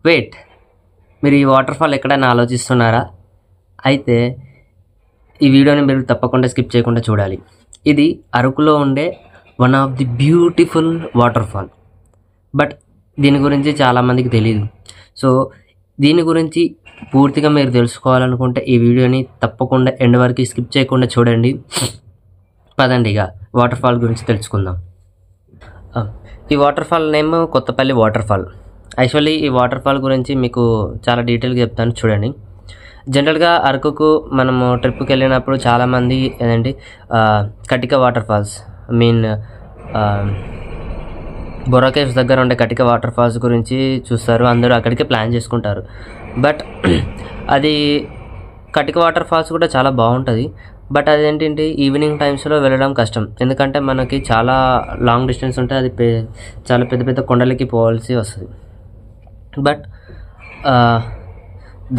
Wait, మీరు ఈ water fall ఎక్కడైనా ఆలోచిస్తున్నారా? అయితే ఈ వీడియోని మీరు తప్పకుండా స్కిప్ చేయకుండా చూడాలి. ఇది అరకులో ఉండే one of the beautiful water fall. But దీని గురించి చాలామందికి తెలియదు. సో దీని గురించి పూర్తిగా మీరు తెలుసుకోవాలనుకుంటే ఈ వీడియోని తప్పకుండా ఎండ్ వరకు స్కిప్ చేయకుండా చూడండి. పదండి ఇక వాటర్ ఫాల్ గురించి తెలుసుకుందాం. ఈ water fall name Kothapalli water fall. Actually ఈ వాటర్ ఫాల్ గురించి మీకు చాలా డీటెయిల్గా చెప్తాను చూడండి. జనరల్గా అరకుకు మనము ట్రిప్కి వెళ్ళినప్పుడు చాలామంది ఏంటంటే కటిక వాటర్ ఫాల్స్ బొర్రా కేవ్స్ దగ్గర ఉండే కటిక వాటర్ ఫాల్స్ గురించి చూస్తారు, అందరూ అక్కడికే ప్లాన్ చేసుకుంటారు. బట్ అది కటిక వాటర్ ఫాల్స్ కూడా చాలా బాగుంటుంది. బట్ అదేంటంటే ఈవినింగ్ టైమ్స్లో వెళ్ళడం కష్టం, ఎందుకంటే మనకి చాలా లాంగ్ డిస్టెన్స్ ఉంటే అది చాలా పెద్ద పెద్ద కొండలకి పోవాల్సి వస్తుంది. బట్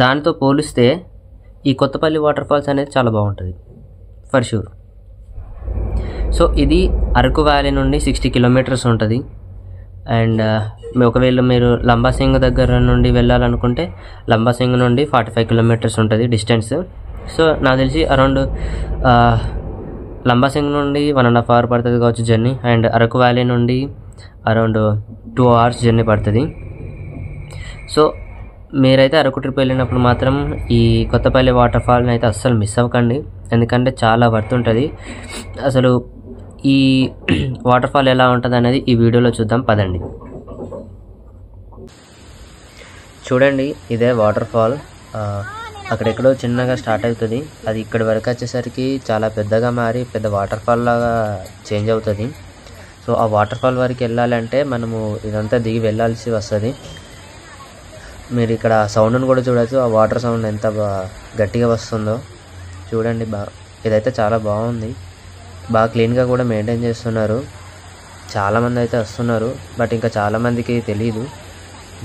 దానితో పోలిస్తే ఈ కొత్తపల్లి వాటర్ ఫాల్స్ అనేది చాలా బాగుంటుంది ఫర్ షూర్. సో ఇది అరకు వ్యాలీ నుండి 60 కిలోమీటర్స్ ఉంటుంది. అండ్ ఒకవేళ మీరు లంబాసింగ్ దగ్గర నుండి వెళ్ళాలనుకుంటే లంబాసింగ్ నుండి 45 కిలోమీటర్స్ ఉంటుంది డిస్టెన్స్. సో నాకు తెలిసి అరౌండ్ లంబాసింగ్ నుండి 1.5 hours పడుతుంది కావచ్చు జర్నీ. అండ్ అరకు వ్యాలీ నుండి అరౌండ్ 2 hours జర్నీ పడుతుంది. సో మీరైతే అరకు ట్రిప్ వెళ్ళినప్పుడు మాత్రం ఈ కొత్తపల్లి వాటర్ ఫాల్ని అయితే అస్సలు మిస్ అవ్వకండి, ఎందుకంటే చాలా వర్త్ ఉంటుంది. అసలు ఈ వాటర్ ఫాల్ ఎలా ఉంటుంది అనేది ఈ వీడియోలో చూద్దాం, పదండి. చూడండి, ఇదే వాటర్ ఫాల్. అక్కడెక్కడో చిన్నగా స్టార్ట్ అవుతుంది, అది ఇక్కడి వరకు వచ్చేసరికి చాలా పెద్దగా మారి పెద్ద వాటర్ ఫాల్ లాగా చేంజ్ అవుతుంది. సో ఆ వాటర్ ఫాల్ వరకు వెళ్ళాలంటే మనము ఇదంతా దిగి వెళ్ళాల్సి వస్తుంది. మీరు ఇక్కడ సౌండ్ని కూడా చూడవచ్చు, ఆ వాటర్ సౌండ్ ఎంత గట్టిగా వస్తుందో చూడండి. ఇదైతే చాలా బాగుంది, బాగా క్లీన్గా కూడా మెయింటైన్ చేస్తున్నారు. చాలామంది అయితే వస్తున్నారు, బట్ ఇంకా చాలామందికి తెలియదు.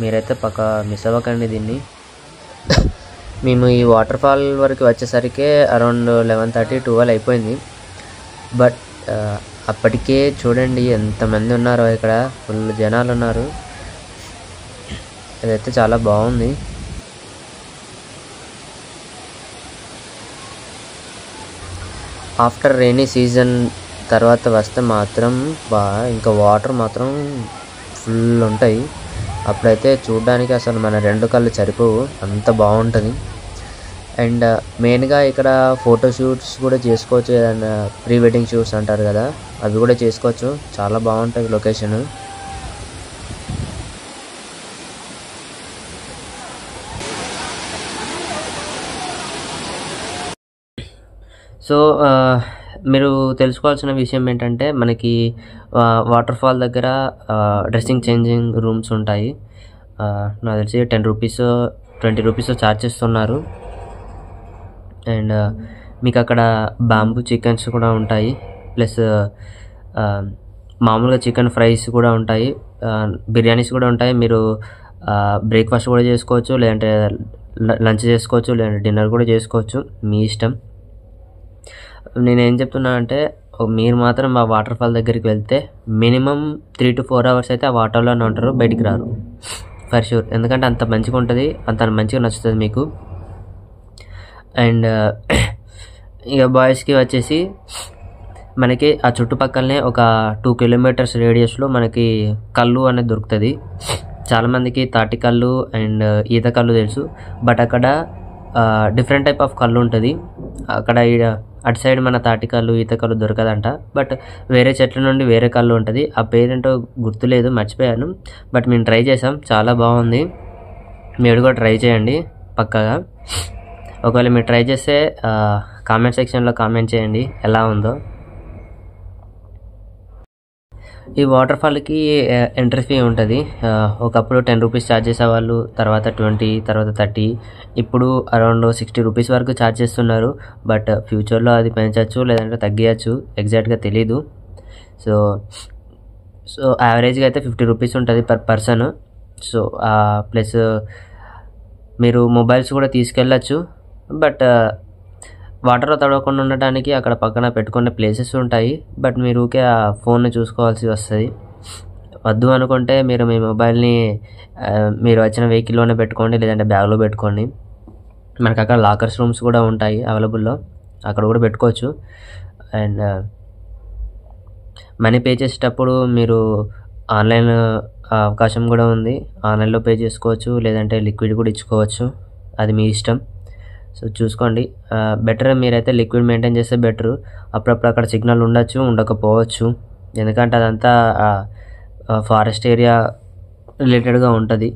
మీరైతే మిస్ అవ్వకండి దీన్ని. మేము ఈ వాటర్ ఫాల్ వరకు వచ్చేసరికి అరౌండ్ 11:30, 12 అయిపోయింది. బట్ అప్పటికే చూడండి ఎంతమంది ఉన్నారో, ఇక్కడ ఫుల్ జనాలు ఉన్నారు. ఇదైతే చాలా బాగుంది. ఆఫ్టర్ రైనీ సీజన్ తర్వాత వస్తే మాత్రం ఇంకా వాటర్ మాత్రం ఫుల్ ఉంటాయి. అప్పుడైతే చూడడానికి అసలు మన 2 కళ్ళు సరిపోవు, అంత బాగుంటుంది. అండ్ మెయిన్గా ఇక్కడ ఫోటోషూట్స్ కూడా చేసుకోవచ్చు, ఏదైనా ప్రీ వెడ్డింగ్ షూట్స్ అంటారు కదా, అవి కూడా చేసుకోవచ్చు. చాలా బాగుంటుంది లొకేషన్. సో మీరు తెలుసుకోవాల్సిన విషయం ఏంటంటే మనకి వాటర్ ఫాల్ దగ్గర డ్రెస్సింగ్ చేంజింగ్ రూమ్స్ ఉంటాయి. నాకు తెలిసి 10 రూపీస్ 20 రూపీస్ ఛార్జ్ చేస్తున్నారు. అండ్ మీకు అక్కడ బాంబూ చికెన్స్ కూడా ఉంటాయి, ప్లస్ మామూలుగా చికెన్ ఫ్రైస్ కూడా ఉంటాయి, బిర్యానీస్ కూడా ఉంటాయి. మీరు బ్రేక్ఫాస్ట్ కూడా చేసుకోవచ్చు, లేదంటే లంచ్ చేసుకోవచ్చు, లేదంటే డిన్నర్ కూడా చేసుకోవచ్చు, మీ ఇష్టం. నేనేం చెప్తున్నా అంటే మీరు మాత్రం ఆ వాటర్ ఫాల్ దగ్గరికి వెళ్తే మినిమం 3 to 4 hours అయితే ఆ వాటర్లోనే ఉంటారు, బయటికి రారు ఫర్ షూర్. ఎందుకంటే అంత మంచిగా ఉంటుంది, అంత మంచిగా నచ్చుతుంది మీకు. అండ్ ఇక బాయ్స్కి వచ్చేసి మనకి ఆ చుట్టుపక్కలనే ఒక 2 kilometers రేడియస్లో మనకి కళ్ళు అనేది దొరుకుతుంది. చాలామందికి తాటి కళ్ళు అండ్ ఈత కళ్ళు తెలుసు, బట్ అక్కడ డిఫరెంట్ టైప్ ఆఫ్ కళ్ళు ఉంటుంది. అక్కడ అటు సైడ్ మన తాటి కళ్ళు ఈత కళ్ళు దొరకదంట, బట్ వేరే చెట్ల నుండి వేరే కళ్ళు ఉంటుంది. ఆ పేరేంటో గుర్తులేదు, మర్చిపోయాను. బట్ మేము ట్రై చేసాం, చాలా బాగుంది. మీరు కూడా ట్రై చేయండి పక్కాగా. ఒకవేళ మీరు ట్రై చేస్తే కామెంట్ సెక్షన్లో కామెంట్ చేయండి ఎలా ఉందో. ఈ వాటర్ ఫాల్కి ఎంట్రీ ఫీ ఉంటుంది. ఒకప్పుడు 10 రూపీస్ ఛార్జ్ చేసేవాళ్ళు, తర్వాత 20, తర్వాత 30, ఇప్పుడు అరౌండ్ 60 రూపీస్ వరకు ఛార్జ్ చేస్తున్నారు. బట్ ఫ్యూచర్లో అది పెంచవచ్చు, లేదంటే తగ్గించచ్చు, ఎగ్జాక్ట్గా తెలీదు. సో యావరేజ్గా అయితే 50 రూపీస్ ఉంటుంది పర్ పర్సన్. సో ప్లస్ మీరు మొబైల్స్ కూడా తీసుకెళ్ళచ్చు. బట్ వాటర్లో తడవకుండా ఉండడానికి అక్కడ పక్కన పెట్టుకునే ప్లేసెస్ ఉంటాయి, బట్ మీరు ఊరికే ఆ ఫోన్ని చూసుకోవాల్సి వస్తుంది. వద్దు అనుకుంటే మీరు మీ మొబైల్ని మీరు వచ్చిన వెహికల్లోనే పెట్టుకోండి, లేదంటే బ్యాగ్లో పెట్టుకోండి. మనకు అక్కడ లాకర్స్ రూమ్స్ కూడా ఉంటాయి అవైలబుల్లో, అక్కడ కూడా పెట్టుకోవచ్చు. అండ్ మనీ పే చేసేటప్పుడు మీరు ఆన్లైన్ అవకాశం కూడా ఉంది, ఆన్లైన్లో పే చేసుకోవచ్చు, లేదంటే లిక్విడ్ కూడా ఇచ్చుకోవచ్చు, అది మీ ఇష్టం. సో చూసుకోండి. బెటర్ మీరైతే లిక్విడ్ మెయింటైన్ చేస్తే బెటరు. అప్పుడప్పుడు అక్కడ సిగ్నల్ ఉండొచ్చు, ఉండకపోవచ్చు, ఎందుకంటే అదంతా ఫారెస్ట్ ఏరియా రిలేటెడ్గా ఉంటుంది.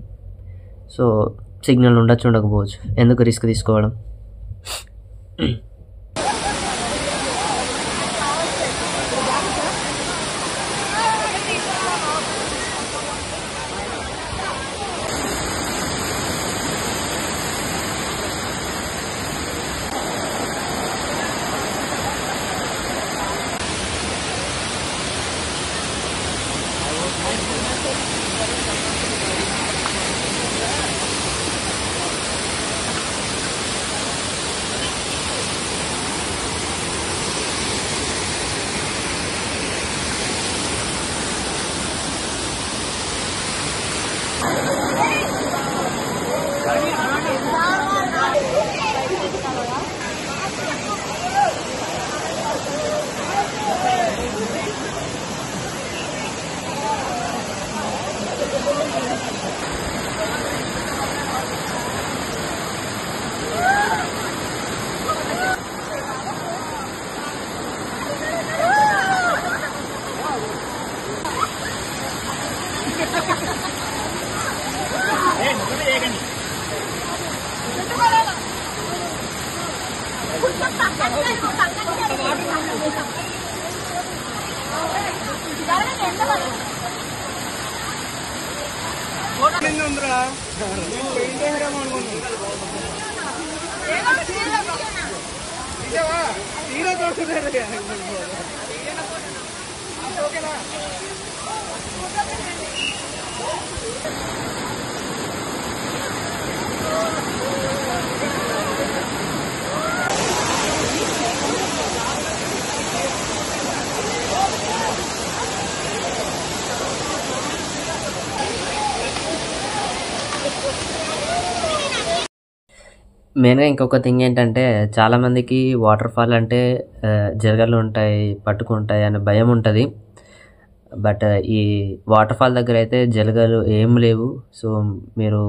సో సిగ్నల్ ఉండొచ్చు, ఉండకపోవచ్చు, ఎందుకు రిస్క్ తీసుకోవడం. మెయిన్గా ఇంకొక థింగ్ ఏంటంటే, చాలామందికి వాటర్ ఫాల్ అంటే జరగలు ఉంటాయి, పట్టుకుంటాయి అనే భయం ఉంటుంది. బట్ ఈ వాటర్ ఫాల్ దగ్గర అయితే జలగలు ఏం లేవు. సో మీరు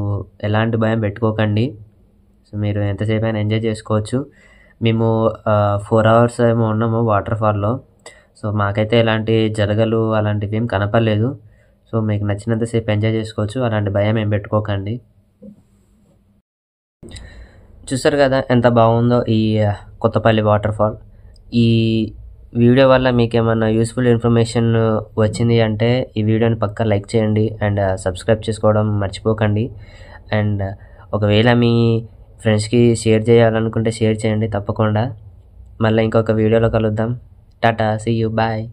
ఎలాంటి భయం పెట్టుకోకండి. సో మీరు ఎంతసేపు అయినా ఎంజాయ్ చేసుకోవచ్చు. మేము 4 hours ఏమో ఉన్నాము వాటర్ ఫాల్లో. సో మాకైతే ఎలాంటి జలగలు అలాంటివి ఏం కనపడలేదు. సో మీకు నచ్చినంతసేపు ఎంజాయ్ చేసుకోవచ్చు, అలాంటి భయం ఏం పెట్టుకోకండి. చూసారు కదా ఎంత బాగుందో ఈ కొత్తపల్లి వాటర్ ఫాల్. ఈ వీడియో వల్ల మీకు ఏమన్నా యూస్ఫుల్ ఇన్ఫర్మేషన్ వచ్చింది అంటే ఈ వీడియోని పక్కా లైక్ చేయండి అండ్ సబ్స్క్రైబ్ చేసుకోవడం మర్చిపోకండి. అండ్ ఒకవేళ మీ ఫ్రెండ్స్కి షేర్ చేయాలనుకుంటే షేర్ చేయండి తప్పకుండా. మళ్ళీ ఇంకొక వీడియోలో కలుద్దాం. టాటా, సీ యూ, బాయ్.